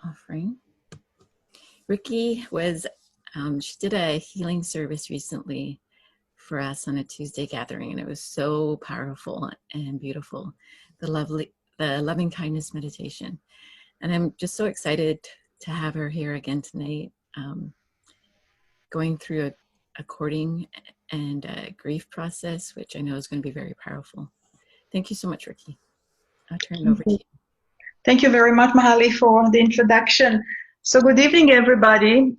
offering. Rickie was, she did a healing service recently for us on a Tuesday gathering, and it was so powerful and beautiful. The loving kindness meditation. And I'm just so excited to have her here again tonight, going through a courting and a grief process, which I know is going to be very powerful. Thank you so much, Rickie. I'll turn it over to you. Thank you very much, Mahali, for the introduction. So good evening, everybody.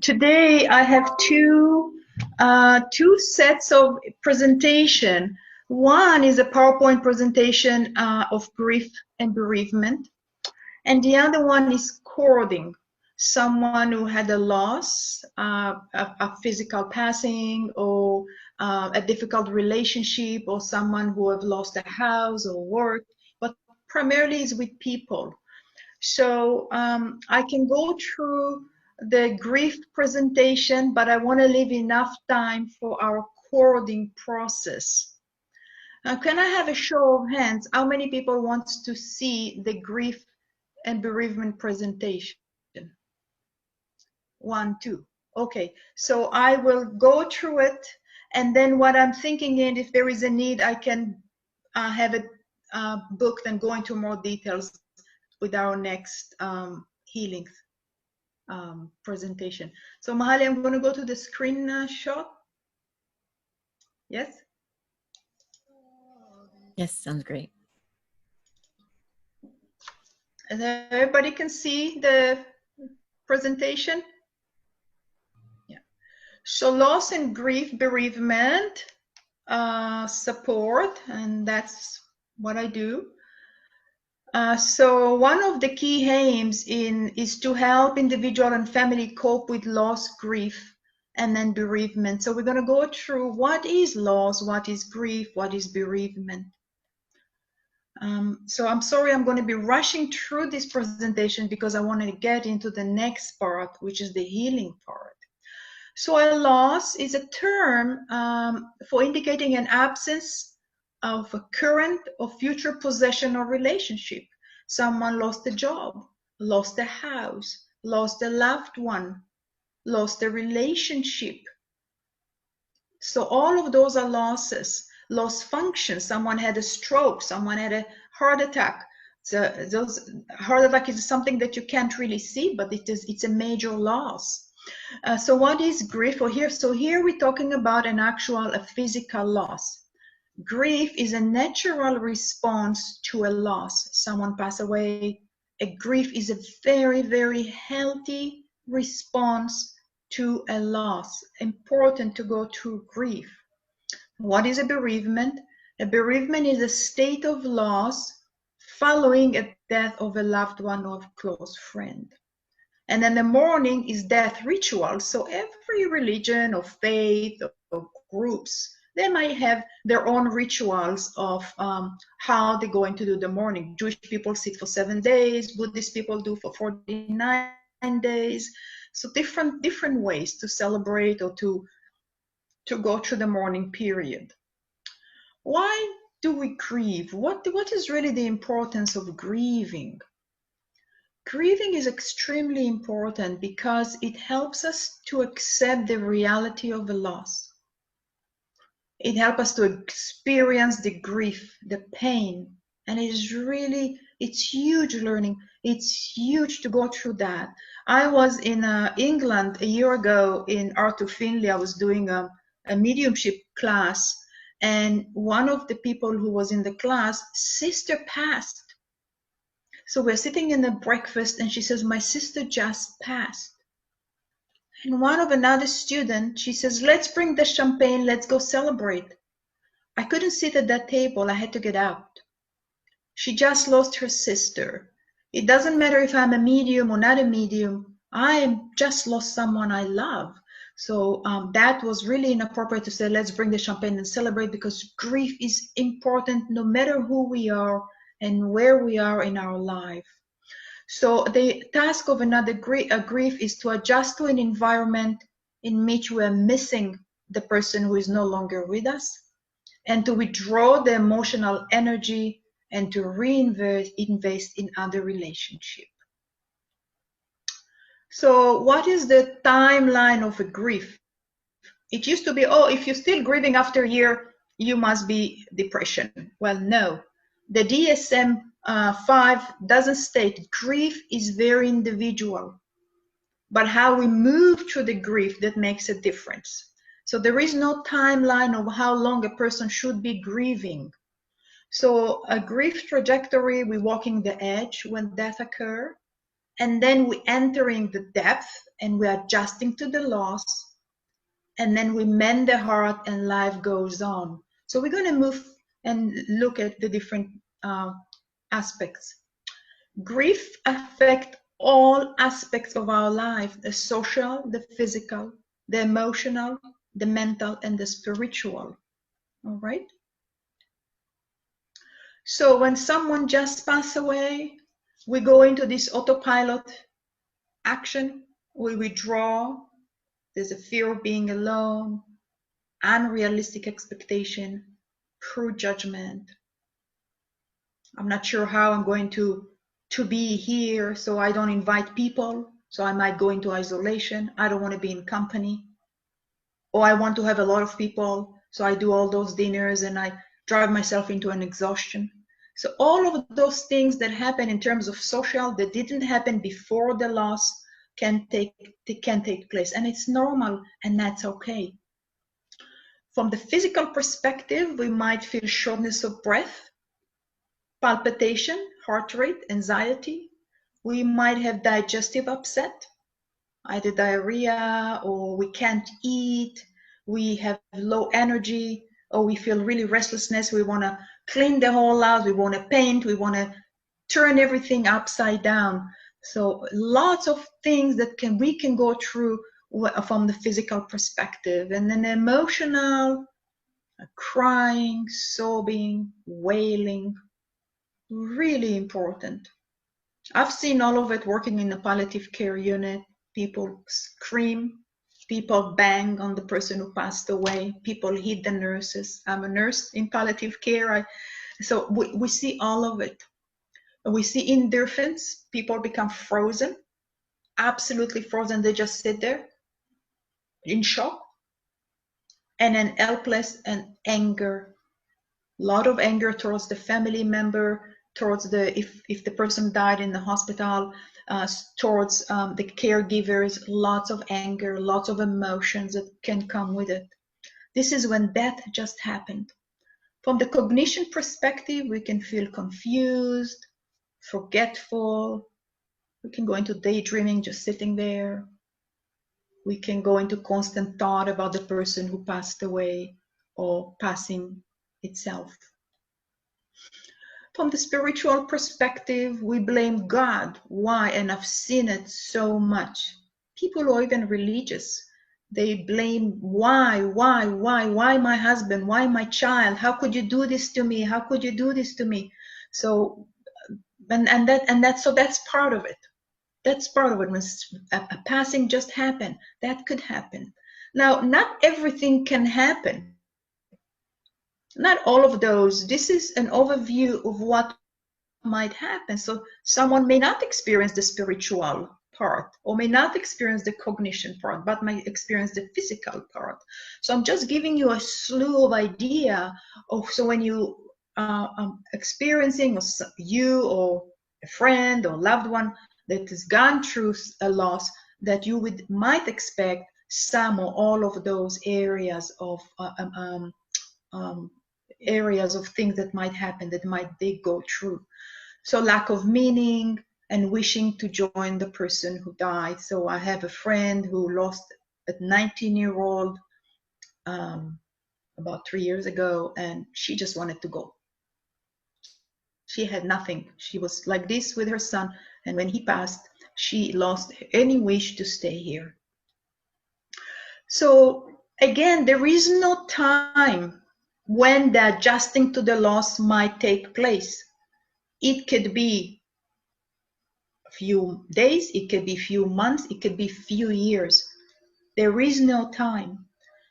Today I have two sets of presentation. One is a PowerPoint presentation of grief and bereavement, and the other one is courting, someone who had a loss, a physical passing, or a difficult relationship, or someone who have lost a house or work, but primarily is with people. So I can go through the grief presentation, but I want to leave enough time for our courting process. Can I have a show of hands? How many people want to see the grief and bereavement presentation? 1, 2. Okay, so I will go through it, and then what I'm thinking is if there is a need, I can have it booked and go into more details with our next healing presentation. So Mahali, I'm going to go to the screen shot. Yes? Yes, sounds great. Everybody can see the presentation? Yeah. So loss and grief, bereavement, support, and that's what I do. So one of the key aims is to help individual and family cope with loss, grief, and then bereavement. So we're going to go through what is loss, what is grief, what is bereavement. So I'm sorry, I'm going to be rushing through this presentation because I want to get into the next part, which is the healing part. So a loss is a term for indicating an absence of a current or future possession or relationship. Someone lost a job, lost a house, lost a loved one, lost a relationship. So all of those are losses. Lost function, someone had a stroke, someone had a heart attack. So heart attack is something that you can't really see, but it's a major loss. So what is grief? So here we're talking about a physical loss. Grief is a natural response to a loss. Someone passed away. A grief is a very, very healthy response to a loss. Important to go through grief. What is a bereavement? A bereavement is a state of loss following a death of a loved one or a close friend. And then the mourning is death ritual. So every religion or faith or groups, they might have their own rituals of how they're going to do the mourning. Jewish people sit for 7 days. Buddhist people do for 49 days. So different ways to celebrate or to go through the mourning period. Why do we grieve? What is really the importance of grieving? Grieving is extremely important because it helps us to accept the reality of a loss. It helps us to experience the grief, the pain, and it's huge learning. It's huge to go through that. I was in England a year ago in Arthur Finley. I was doing a mediumship class, and one of the people who was in the class, sister passed. So we're sitting in the breakfast, and she says, my sister just passed. And another student, she says, let's bring the champagne, let's go celebrate. I couldn't sit at that table, I had to get out. She just lost her sister. It doesn't matter if I'm a medium or not a medium, I just lost someone I love. So that was really inappropriate to say, let's bring the champagne and celebrate, because grief is important no matter who we are and where we are in our life. So the task of a grief is to adjust to an environment in which we are missing the person who is no longer with us, and to withdraw the emotional energy and to invest in other relationships. So what is the timeline of a grief? It used to be, oh, if you're still grieving after a year, you must be depression. Well, no. The DSM-5 doesn't state grief is very individual, but how we move through the grief that makes a difference. So there is no timeline of how long a person should be grieving. So a grief trajectory, we're walking the edge when death occurs, and then we're entering the depth and we're adjusting to the loss, and then we mend the heart and life goes on. So we're going to move and look at the different aspects. Grief affects all aspects of our life: the social, the physical, the emotional, the mental, and the spiritual. All right? So when someone just passes away, we go into this autopilot action. We withdraw. There's a fear of being alone, unrealistic expectation, poor judgment. I'm not sure how I'm going to be here, so I don't invite people. So I might go into isolation. I don't want to be in company. Or I want to have a lot of people, so I do all those dinners and I drive myself into an exhaustion. So all of those things that happen in terms of social that didn't happen before the loss can take place, and it's normal, and that's okay. From the physical perspective, we might feel shortness of breath, palpitation, heart rate, anxiety. We might have digestive upset, either diarrhea, or we can't eat, we have low energy, or we feel really restlessness. We want to clean the whole house, we want to paint, we want to turn everything upside down. So lots of things that we can go through from the physical perspective. And then emotional, crying, sobbing, wailing, really important. I've seen all of it working in a palliative care unit. People scream, people bang on the person who passed away, people hit the nurses. I'm a nurse in palliative care, so we see all of it. We see indifference, people become frozen, absolutely frozen. They just sit there in shock. And then helpless and anger, a lot of anger towards the family member, towards if the person died in the hospital, towards the caregivers, lots of anger, lots of emotions that can come with it. This is when death just happened. From the cognition perspective, we can feel confused, forgetful. We can go into daydreaming, just sitting there. We can go into constant thought about the person who passed away or passing itself. From the spiritual perspective, we blame God. Why? And I've seen it so much. People who are even religious, they blame why my husband, why my child, how could you do this to me, how could you do this to me? So so that's part of it. That's part of it. When a passing just happened, that could happen. Now, not everything can happen. Not all of those. This is an overview of what might happen. So someone may not experience the spiritual part, or may not experience the cognition part, but might experience the physical part. So I'm just giving you a slew of idea of, so when you experiencing, or you or a friend or loved one that has gone through a loss, that you might expect some or all of those areas of things that might happen, that they go through. So lack of meaning and wishing to join the person who died. So I have a friend who lost a 19-year-old about 3 years ago, and she just wanted to go. She had nothing. She was like this with her son, and when he passed, she lost any wish to stay here. So again, there is no time when the adjusting to the loss might take place. It could be a few days, it could be a few months, it could be a few years. There is no time.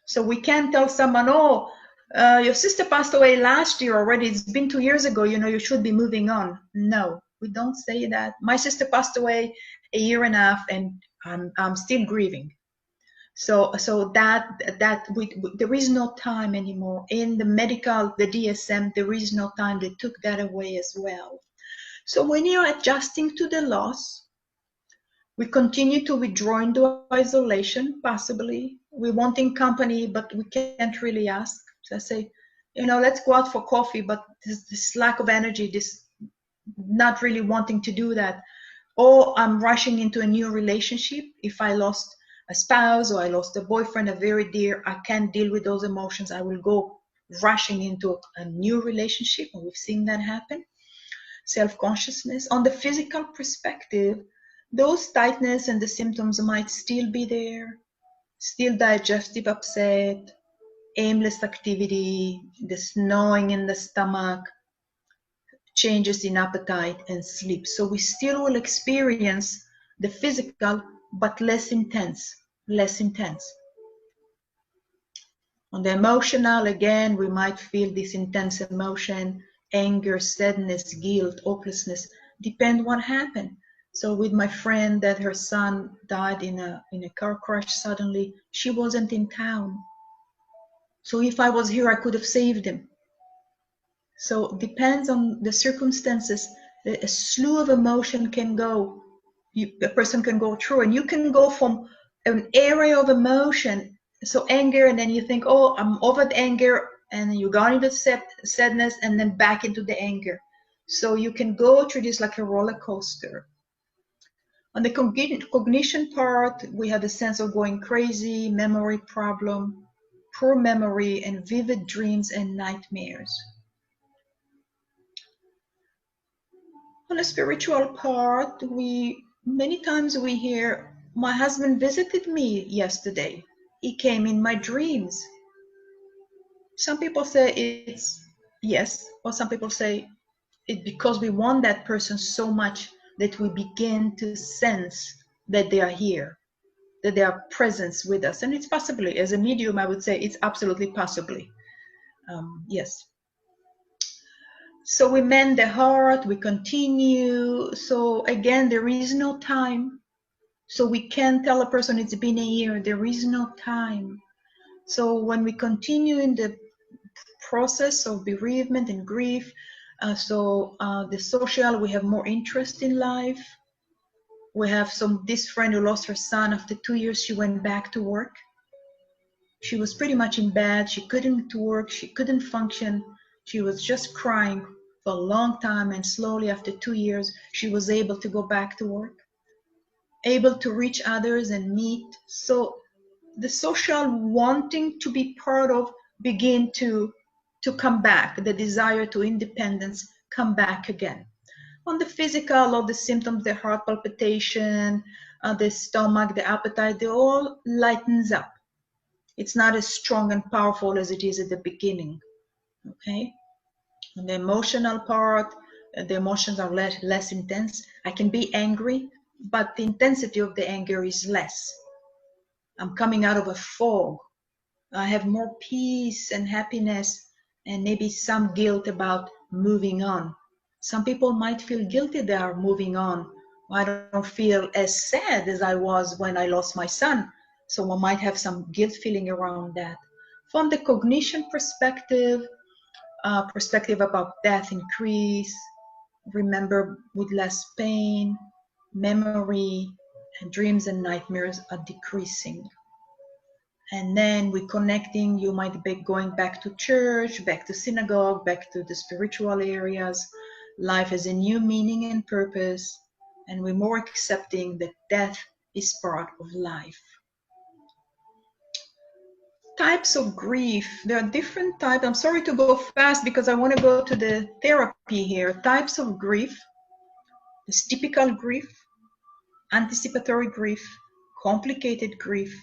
So we can't tell someone, oh, your sister passed away last year already, it's been 2 years ago, you should be moving on. No, we don't say that. My sister passed away a year and a half, and I'm still grieving. So there is no time anymore. In the medical, the DSM, there is no time. They took that away as well. So when you're adjusting to the loss, we continue to withdraw into isolation, possibly. We're wanting company, but we can't really ask. So I say, let's go out for coffee, but this lack of energy, this not really wanting to do that. Or I'm rushing into a new relationship. If I lost a spouse or I lost a boyfriend, a very dear, I can't deal with those emotions. I will go rushing into a new relationship, and we've seen that happen. Self-consciousness. On the physical perspective, those tightness and the symptoms might still be there, still digestive upset, aimless activity, this gnawing in the stomach, changes in appetite and sleep. So we still will experience the physical, but less intense, less intense. On the emotional, again, we might feel this intense emotion, anger, sadness, guilt, hopelessness, depend what happened. So with my friend that her son died in a car crash suddenly, she wasn't in town. So if I was here, I could have saved him. So it depends on the circumstances. A slew of emotion can go, a person can go through, and you can go from an area of emotion, so anger, and then you think, oh, I'm over the anger, and then you go into sadness, and then back into the anger. So you can go through this like a roller coaster. On the cognition part, we have a sense of going crazy, memory problem, poor memory, and vivid dreams and nightmares. On the spiritual part, many times we hear, my husband visited me yesterday. He came in my dreams. Some people say it's yes, or some people say it's because we want that person so much that we begin to sense that they are here, that they are presence with us. And it's possibly, as a medium, I would say it's absolutely possibly. Yes. So we mend the heart, we continue. So again, there is no time. So we can't tell a person it's been a year. There is no time. So when we continue in the process of bereavement and grief, the social, we have more interest in life. We have this friend who lost her son after 2 years. She went back to work. She was pretty much in bed. She couldn't work. She couldn't function. She was just crying for a long time, and slowly after 2 years, she was able to go back to work, able to reach others and meet. So the social wanting to be part of begin to come back. The desire to independence come back again. On the physical, all the symptoms, the heart palpitation, the stomach, the appetite, they all lightens up. It's not as strong and powerful as it is at the beginning. Okay. On the emotional part, the emotions are less intense. I can be angry, but the intensity of the anger is less. I'm coming out of a fog. I have more peace and happiness, and maybe some guilt about moving on. Some people might feel guilty they are moving on. I don't feel as sad as I was when I lost my son. So one might have some guilt feeling around that. From the cognition perspective about death increase, remember with less pain, memory, and dreams and nightmares are decreasing. And then we're connecting, you might be going back to church, back to synagogue, back to the spiritual areas. Life has a new meaning and purpose, and we're more accepting that death is part of life. Types of grief. There are different types. I'm sorry to go fast because I want to go to the therapy here. Types of grief. There's typical grief, anticipatory grief, complicated grief,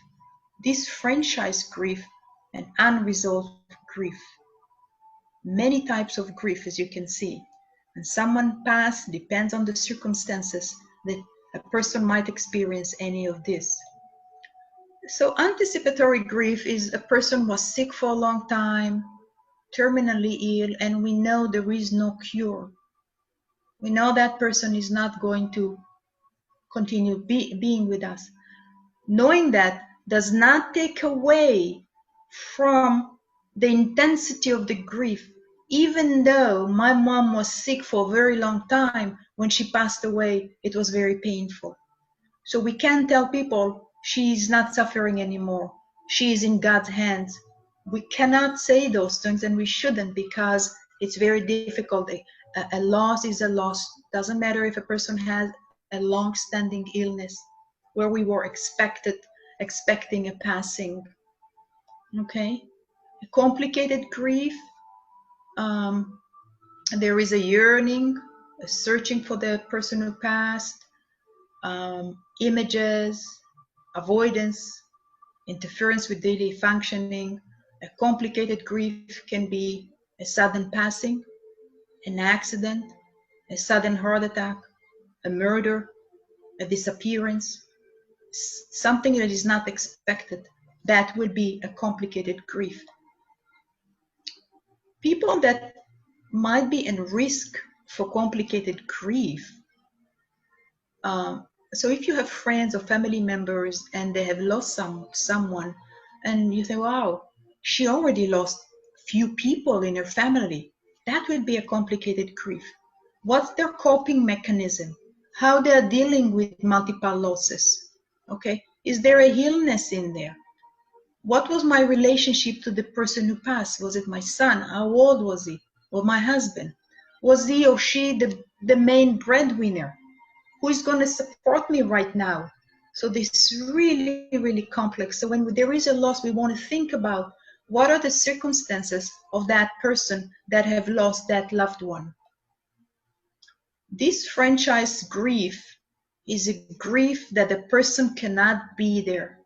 disfranchised grief, and unresolved grief. Many types of grief, as you can see. When someone passed, depends on the circumstances that a person might experience any of this. So anticipatory grief is a person was sick for a long time, terminally ill, and we know there is no cure. We know that person is not going to continue being with us. Knowing that does not take away from the intensity of the grief. Even though my mom was sick for a very long time, when she passed away, it was very painful. So we can't tell people she's not suffering anymore. She is in God's hands. We cannot say those things, and we shouldn't, because it's very difficult. A loss is a loss. Doesn't matter if a person has a long-standing illness where we were expecting a passing. Okay? A complicated grief. There is a yearning, a searching for the person who passed, images, avoidance, interference with daily functioning. A complicated grief can be a sudden passing, an accident, a sudden heart attack, a murder, a disappearance, something that is not expected. That will be a complicated grief. People that might be in risk for complicated grief. So if you have friends or family members and they have lost someone, and you say, wow, she already lost few people in her family, that would be a complicated grief. What's their coping mechanism? How they're dealing with multiple losses? Okay, is there a illness in there? What was my relationship to the person who passed? Was it my son? How old was he? Or my husband? Was he or she the main breadwinner? Who is going to support me right now? So this is really, really complex. So when there is a loss, we want to think about what are the circumstances of that person that have lost that loved one. This franchise grief is a grief that the person cannot be there.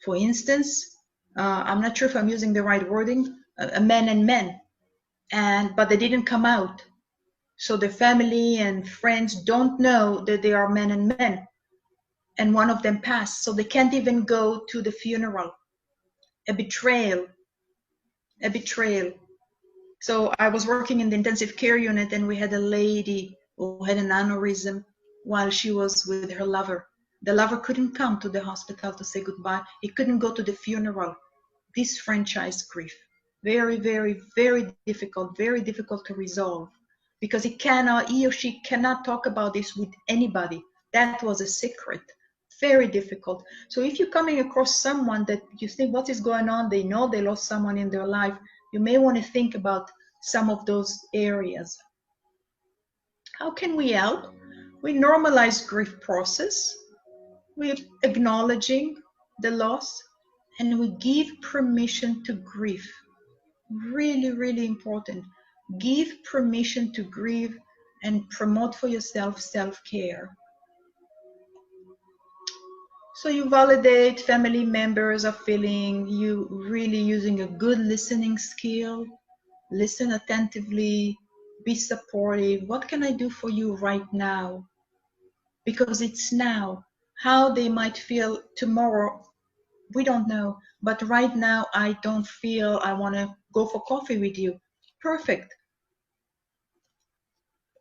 For instance, I'm not sure if I'm using the right wording, a man and men, but they didn't come out. So the family and friends don't know that they are men and men, and one of them passed, so they can't even go to the funeral. A betrayal. So I was working in the intensive care unit, and we had a lady who had an aneurysm while she was with her lover. The lover couldn't come to the hospital to say goodbye. He couldn't go to the funeral. This franchise grief. Very, very, very difficult to resolve, because he or she cannot talk about this with anybody. That was a secret. Very difficult. So if you're coming across someone that you think, what is going on? They know they lost someone in their life. You may want to think about some of those areas. How can we help? We normalize grief process. We're acknowledging the loss, and we give permission to grieve. Really, really important. Give permission to grieve and promote for yourself self-care. So you validate family members are feeling, you really using a good listening skill. Listen attentively, be supportive. What can I do for you right now? Because it's now. How they might feel tomorrow, we don't know. But right now, I don't feel I want to go for coffee with you. Perfect.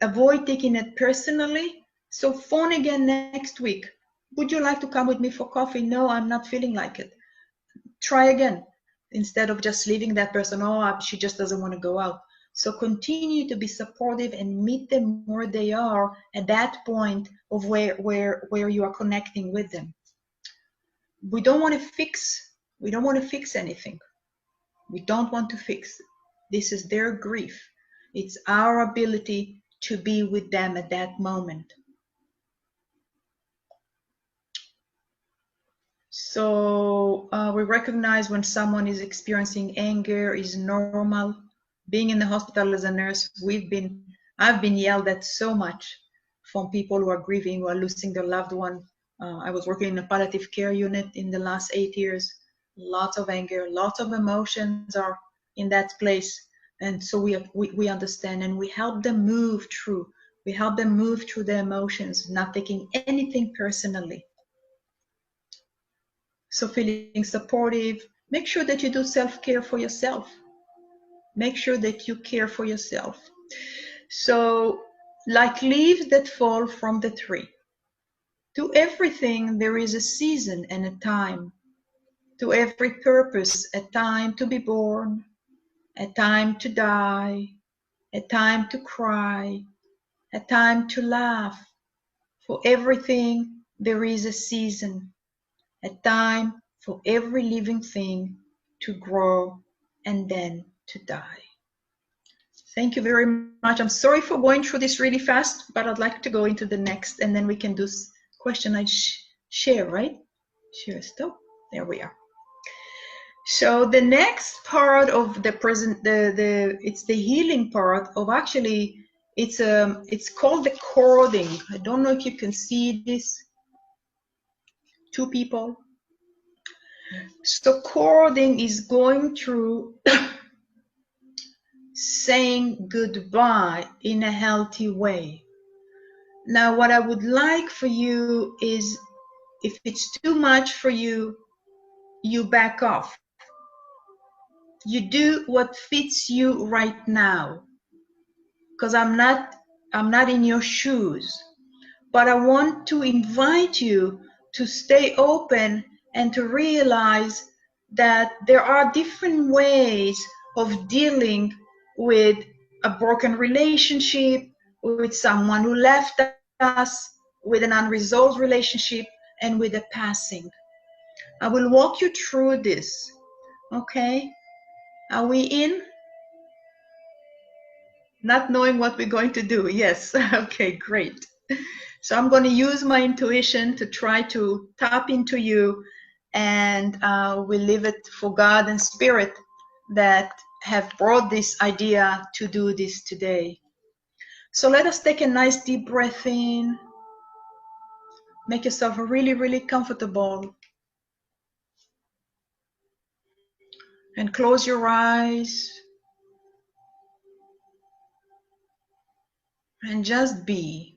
Avoid taking it personally. So phone again next week. Would you like to come with me for coffee? No, I'm not feeling like it. Try again. Instead of just leaving that person, oh, she just doesn't want to go out. So continue to be supportive and meet them where they are at that point of where you are connecting with them. We don't want to fix anything. We don't want to fix. This is their grief. It's our ability to be with them at that moment. So we recognize when someone is experiencing anger is normal. Being in the hospital as a nurse, I've been yelled at so much from people who are grieving, who are losing their loved one. I was working in a palliative care unit in the last 8 years. Lots of anger, lots of emotions are in that place. And so we understand, and we help them move through. We help them move through their emotions, not taking anything personally. So feeling supportive, make sure that you do self-care for yourself. Make sure that you care for yourself. So like leaves that fall from the tree. To everything there is a season and a time. To every purpose, a time to be born, a time to die, a time to cry, a time to laugh. For everything there is a season, a time for every living thing to grow and then to die. Thank you very much. I'm sorry for going through this really fast, but I'd like to go into the next, and then we can do question I share, right? Share stop. There we are. So the next part of the present, it's the healing part of actually, it's called the cording. I don't know if you can see this. Two people. So cording is going through saying goodbye in a healthy way. Now, what I would like for you is, if it's too much for you, you back off. You do what fits you right now. Because I'm not in your shoes. But I want to invite you to stay open and to realize that there are different ways of dealing with a broken relationship, with someone who left us, with an unresolved relationship, and with a passing. I will walk you through this. Okay? Are we in? Not knowing what we're going to do. Yes. Okay, great. So I'm going to use my intuition to try to tap into you, and we leave it for God and Spirit that have brought this idea to do this today. So let us take a nice deep breath in. Make yourself really, really comfortable. And close your eyes. And just be.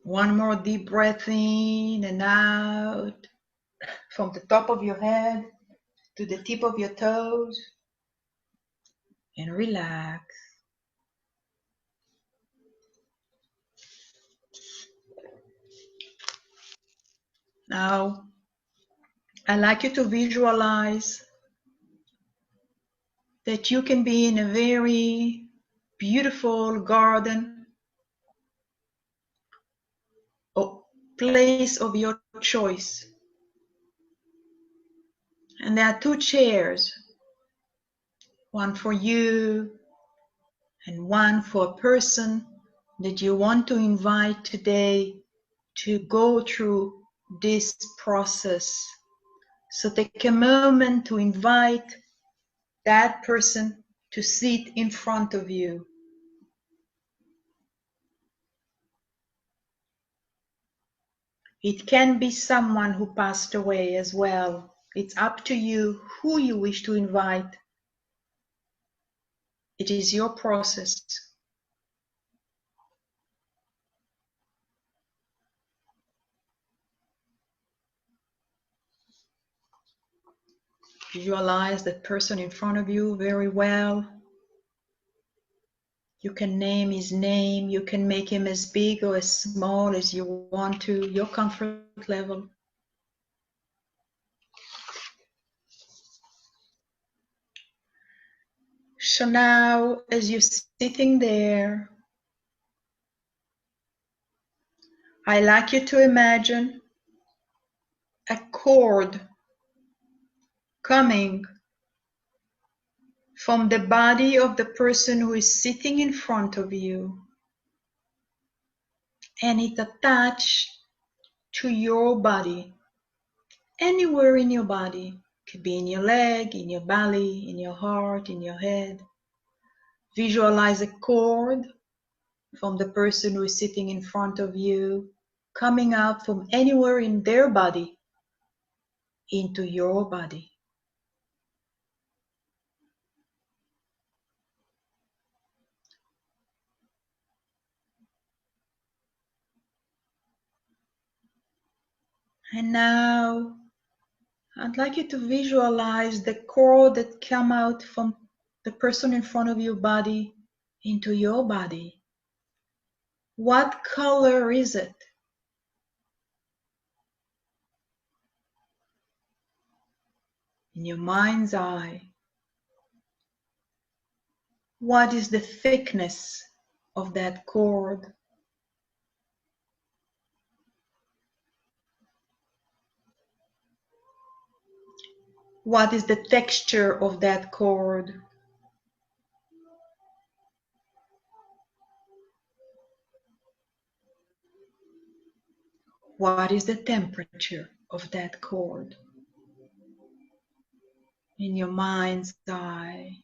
One more deep breath in and out. From the top of your head to the tip of your toes. And relax. Now, I'd like you to visualize that you can be in a very beautiful garden or place of your choice. And there are two chairs, one for you and one for a person that you want to invite today to go through this process. So take a moment to invite that person to sit in front of you. It can be someone who passed away as well. It's up to you who you wish to invite. It is your process. Visualize that person in front of you very well. You can name his name. You can make him as big or as small as you want to, your comfort level. So now, as you're sitting there, I like you to imagine a cord coming from the body of the person who is sitting in front of you, and it attached to your body, anywhere in your body. Could be in your leg, in your belly, in your heart, in your head. Visualize a cord from the person who is sitting in front of you, coming out from anywhere in their body into your body. And now I'd like you to visualize the cord that came out from the person in front of your body into your body. What color is it? In your mind's eye, what is the thickness of that cord? What is the texture of that cord? What is the temperature of that cord? In your mind's eye.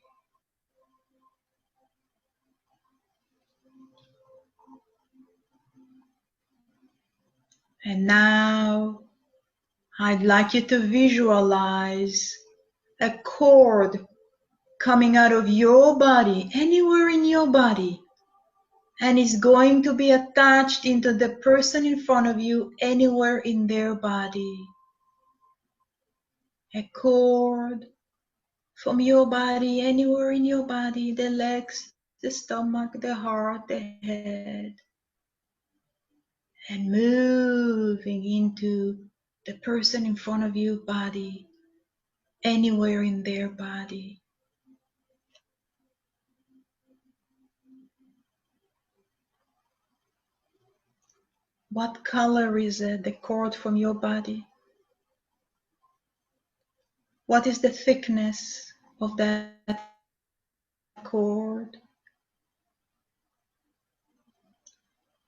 And now I'd like you to visualize a cord coming out of your body, anywhere in your body, and is going to be attached into the person in front of you, anywhere in their body. A cord from your body, anywhere in your body, the legs, the stomach, the heart, the head, and moving into the person in front of you body, anywhere in their body. What color is it, the cord from your body? What is the thickness of that cord?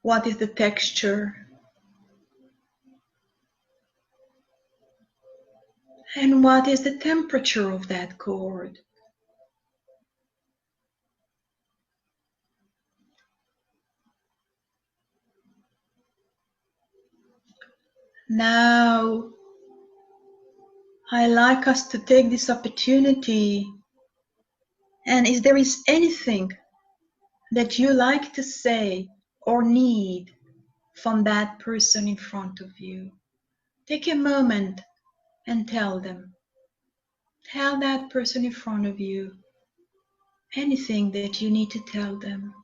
What is the texture? And what is the temperature of that cord? Now, I like us to take this opportunity, and if there is anything that you like to say or need from that person in front of you, take a moment and tell them. Tell that person in front of you anything that you need to tell them.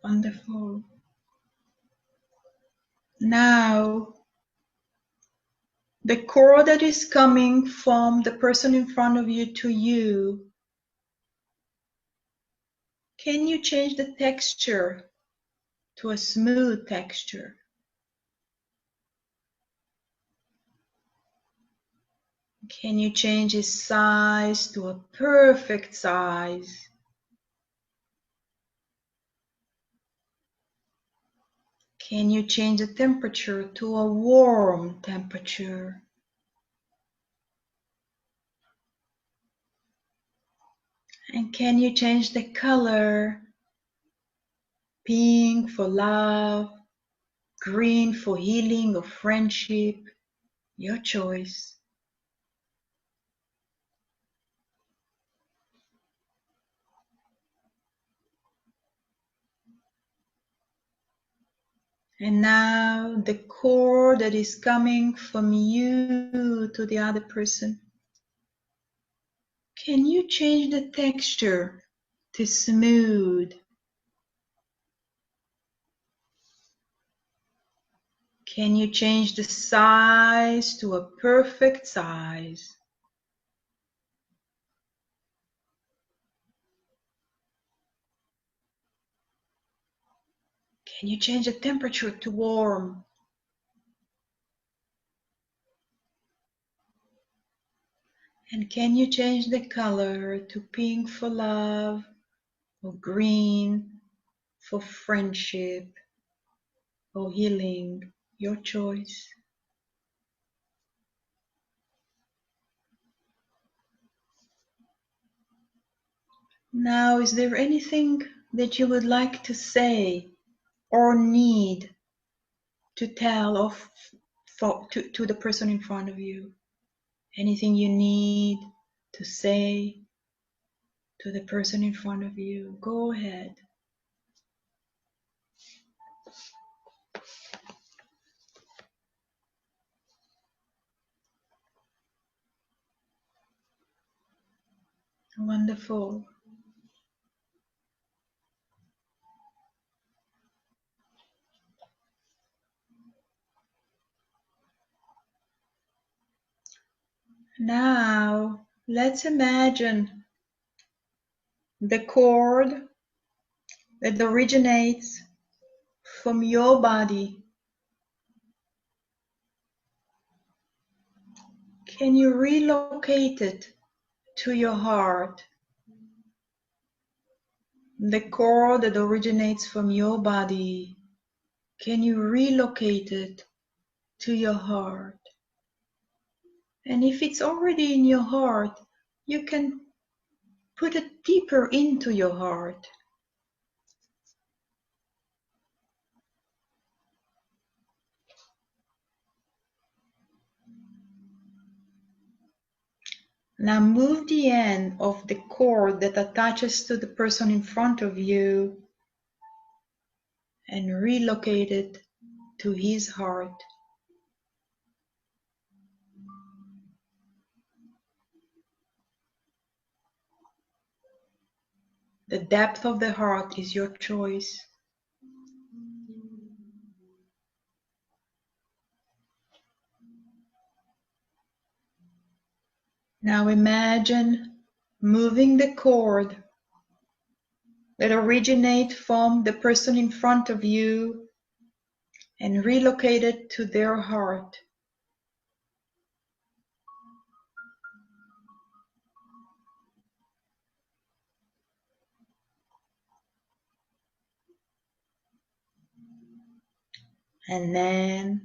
Wonderful. Now, the cord that is coming from the person in front of you to you, can you change the texture to a smooth texture? Can you change its size to a perfect size? Can you change the temperature to a warm temperature? And can you change the color? Pink for love, green for healing or friendship, your choice. And now the cord that is coming from you to the other person. Can you change the texture to smooth? Can you change the size to a perfect size? Can you change the temperature to warm? And can you change the color to pink for love or green for friendship or healing? Your choice. Now, is there anything that you would like to say or need to tell to the person in front of you? Anything you need to say to the person in front of you. Go ahead. Wonderful. Now, let's imagine the cord that originates from your body. Can you relocate it to your heart? The cord that originates from your body, can you relocate it to your heart? And if it's already in your heart, you can put it deeper into your heart. Now move the end of the cord that attaches to the person in front of you and relocate it to his heart. The depth of the heart is your choice. Now imagine moving the cord that originates from the person in front of you and relocate it to their heart. And then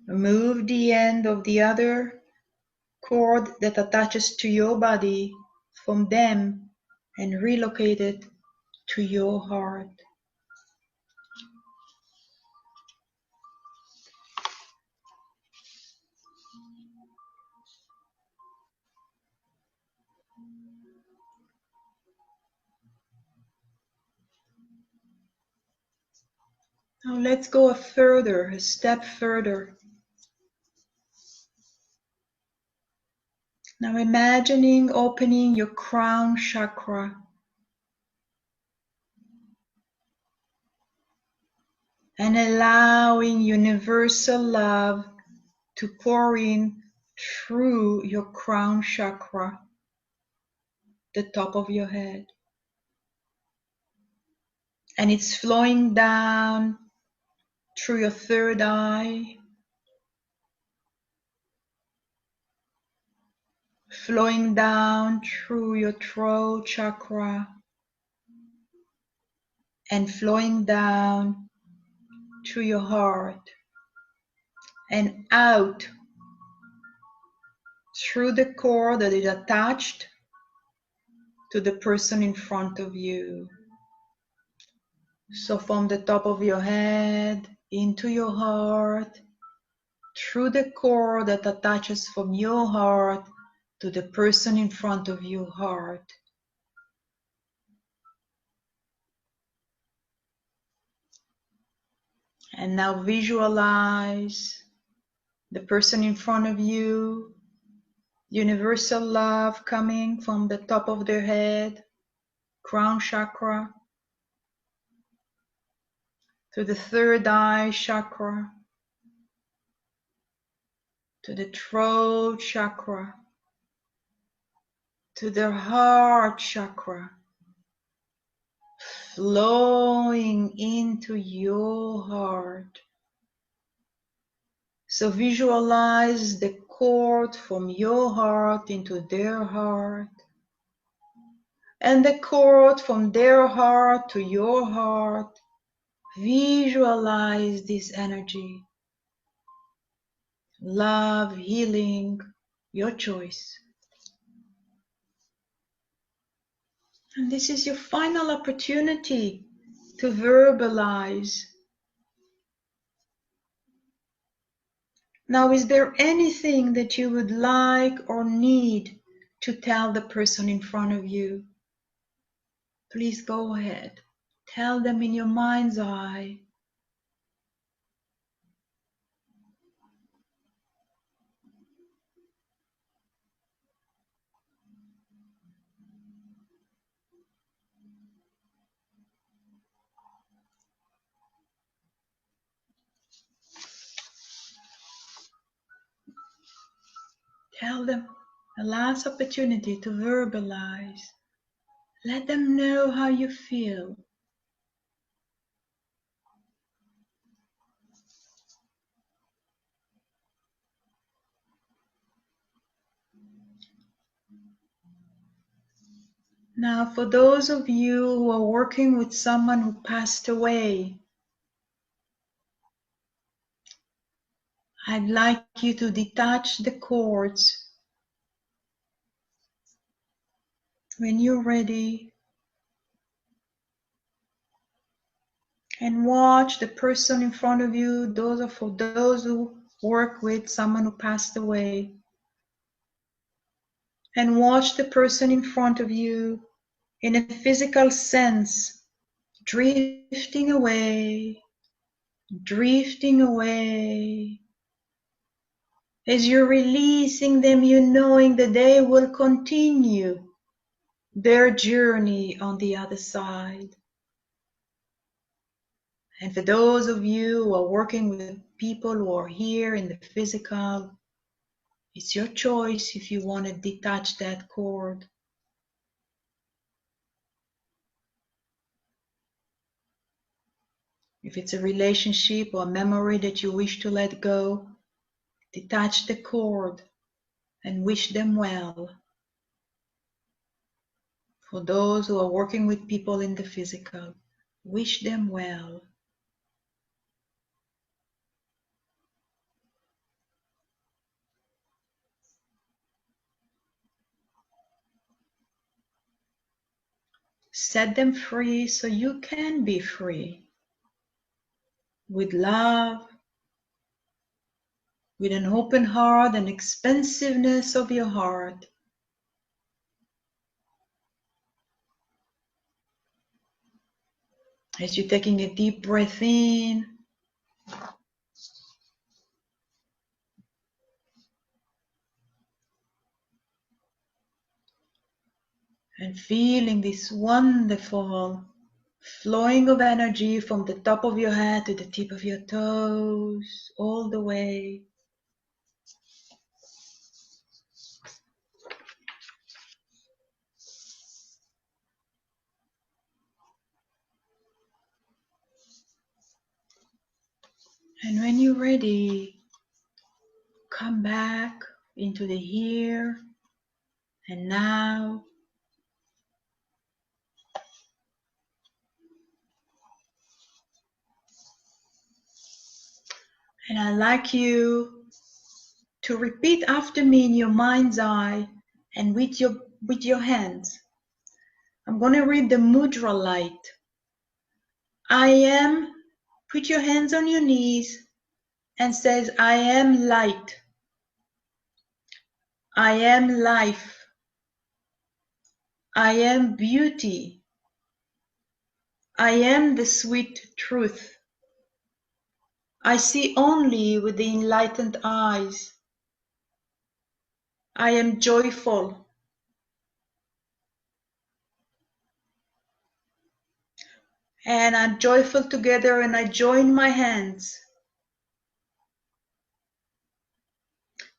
move the end of the other cord that attaches to your body from them and relocate it to your heart. Now let's go a step further. Now imagining opening your crown chakra and allowing universal love to pour in through your crown chakra, the top of your head. And it's flowing down through your third eye, flowing down through your throat chakra, and flowing down through your heart, and out through the cord that is attached to the person in front of you. So from the top of your head into your heart, through the cord that attaches from your heart to the person in front of your heart. And now visualize the person in front of you, universal love coming from the top of their head, crown chakra, to the third eye chakra, to the throat chakra, to the heart chakra, flowing into your heart. So visualize the cord from your heart into their heart, and the cord from their heart to your heart. Visualize this energy. Love, healing, your choice. And this is your final opportunity to verbalize. Now, is there anything that you would like or need to tell the person in front of you? Please go ahead. Tell them in your mind's eye. Tell them a last opportunity to verbalize. Let them know how you feel. Now, for those of you who are working with someone who passed away, I'd like you to detach the cords. When you're ready, and watch the person in front of you. Those are for those who work with someone who passed away. And watch the person in front of you in a physical sense, drifting away, drifting away. As you're releasing them, you're knowing that they will continue their journey on the other side. And for those of you who are working with people who are here in the physical, it's your choice if you want to detach that cord. If it's a relationship or a memory that you wish to let go, detach the cord and wish them well. For those who are working with people in the physical, wish them well. Set them free so you can be free. With love, with an open heart and expansiveness of your heart. As you're taking a deep breath in, and feeling this wonderful flowing of energy from the top of your head to the tip of your toes, all the way. And when you're ready, come back into the here and now. And I'd like you to repeat after me in your mind's eye and with your hands. I'm going to read the Mudra light. I am, put your hands on your knees and says, I am light. I am life. I am beauty. I am the sweet truth. I see only with the enlightened eyes. I am joyful. And I'm joyful together, and I join my hands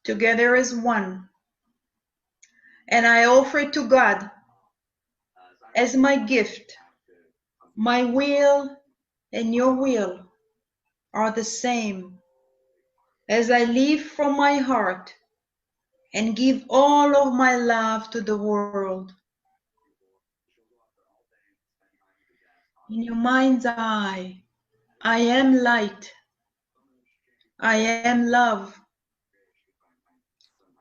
together as one. And I offer it to God as my gift. My will and your will are the same. As I live from my heart and give all of my love to the world. In your mind's eye, I am light. I am love.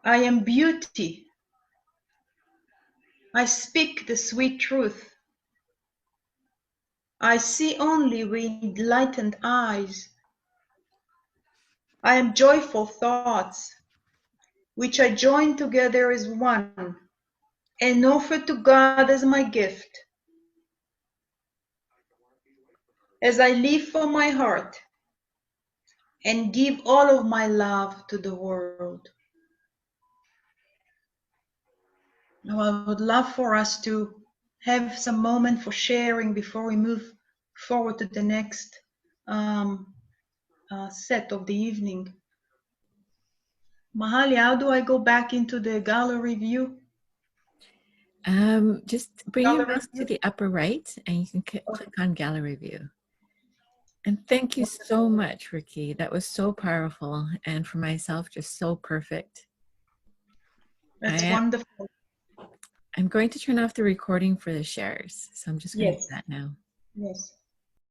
I am beauty. I speak the sweet truth. I see only with enlightened eyes. I am joyful thoughts, which I join together as one and offer to God as my gift. as I live from my heart and give all of my love to the world. Now, I would love for us to have some moment for sharing before we move forward to the next set of the evening. Mahali, how do I go back into the gallery view? Just bring your mouse to the upper right and you can click on gallery view. And thank you so much, Rickie. That was so powerful. And for myself, just so perfect. That's wonderful. I'm going to turn off the recording for the shares. So I'm just going to do Yes. that now. Yes.